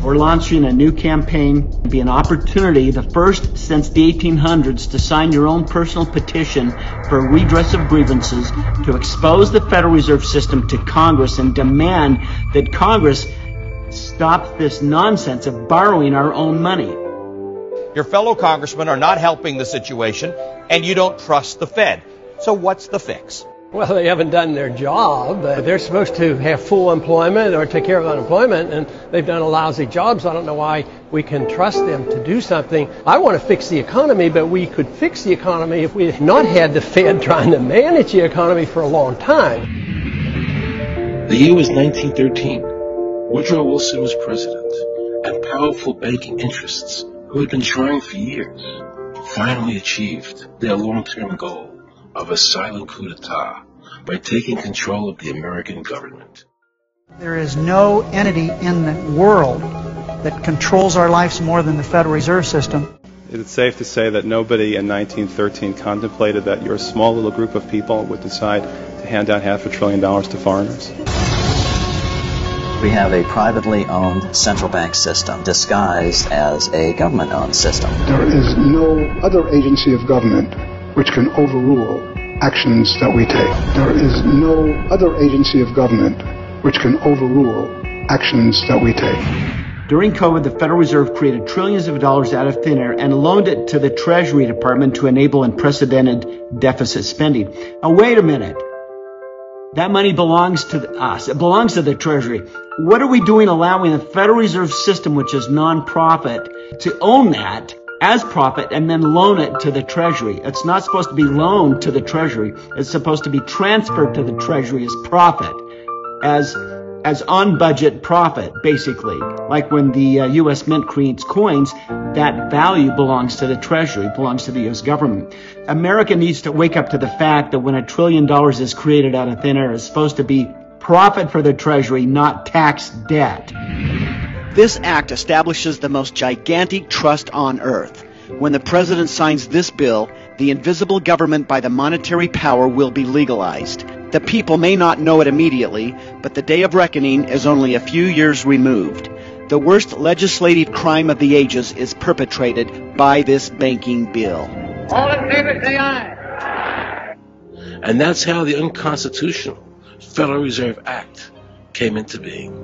We're launching a new campaign. It'll be an opportunity, the first since the 1800s, to sign your own personal petition for redress of grievances, to expose the Federal Reserve System to Congress and demand that Congress stop this nonsense of borrowing our own money. Your fellow congressmen are not helping the situation, and you don't trust the Fed. So what's the fix? Well, they haven't done their job. They're supposed to have full employment or take care of unemployment, and they've done a lousy job, so I don't know why we can trust them to do something. I want to fix the economy, but we could fix the economy if we had not had the Fed trying to manage the economy for a long time. The year was 1913. Woodrow Wilson was president, and powerful banking interests who had been trying for years finally achieved their long-term goal of a silent coup d'etat by taking control of the American government. There is no entity in the world that controls our lives more than the Federal Reserve System. It's safe to say that nobody in 1913 contemplated that your small little group of people would decide to hand out $500 billion to foreigners. We have a privately owned central bank system disguised as a government-owned system. There is no other agency of government which can overrule actions that we take. There is no other agency of government which can overrule actions that we take. During COVID, the Federal Reserve created trillions of dollars out of thin air and loaned it to the Treasury Department to enable unprecedented deficit spending. Now, wait a minute. That money belongs to us. It belongs to the Treasury. What are we doing allowing the Federal Reserve System, which is non-profit, to own that as profit and then loan it to the Treasury? It's not supposed to be loaned to the Treasury. It's supposed to be transferred to the Treasury as profit, as on-budget profit, basically. Like when the U.S. Mint creates coins, that value belongs to the Treasury, belongs to the U.S. government. America needs to wake up to the fact that when $1 trillion is created out of thin air, it's supposed to be profit for the Treasury, not tax debt. This act establishes the most gigantic trust on earth. When the president signs this bill, the invisible government by the monetary power will be legalized. The people may not know it immediately, but the day of reckoning is only a few years removed. The worst legislative crime of the ages is perpetrated by this banking bill. All in favor, say aye. And that's how the unconstitutional Federal Reserve Act came into being.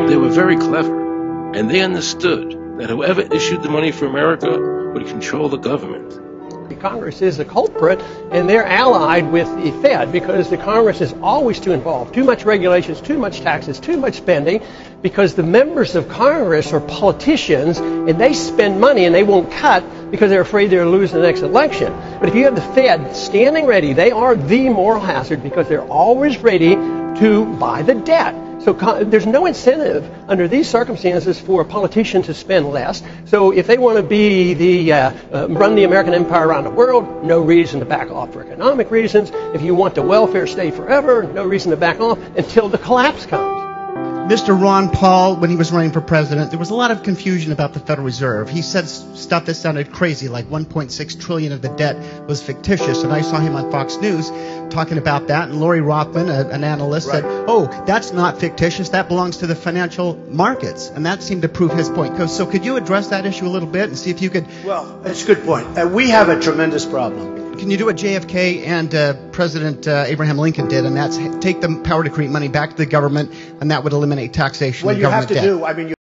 They were very clever, and they understood that whoever issued the money for America would control the government. Congress is a culprit, and they're allied with the Fed because the Congress is always too involved. Too much regulations, too much taxes, too much spending, because the members of Congress are politicians, and they spend money and they won't cut because they're afraid they'll lose the next election. But if you have the Fed standing ready, they are the moral hazard because they're always ready to buy the debt. So there's no incentive under these circumstances for a politician to spend less. So if they want to be run the American empire around the world, no reason to back off for economic reasons. If you want the welfare state forever, no reason to back off until the collapse comes. Mr. Ron Paul, when he was running for president, there was a lot of confusion about the Federal Reserve. He said stuff that sounded crazy, like 1.6 trillion of the debt was fictitious. And I saw him on Fox News talking about that. And Lori Rothman, an analyst, said, oh, that's not fictitious. That belongs to the financial markets. And that seemed to prove his point. So could you address that issue a little bit and see if you could... Well, that's a good point. We have a tremendous problem. Can you do what JFK and President Abraham Lincoln did, and that's take the power to create money back to the government, and that would eliminate taxation and government debt? Well, you have to do,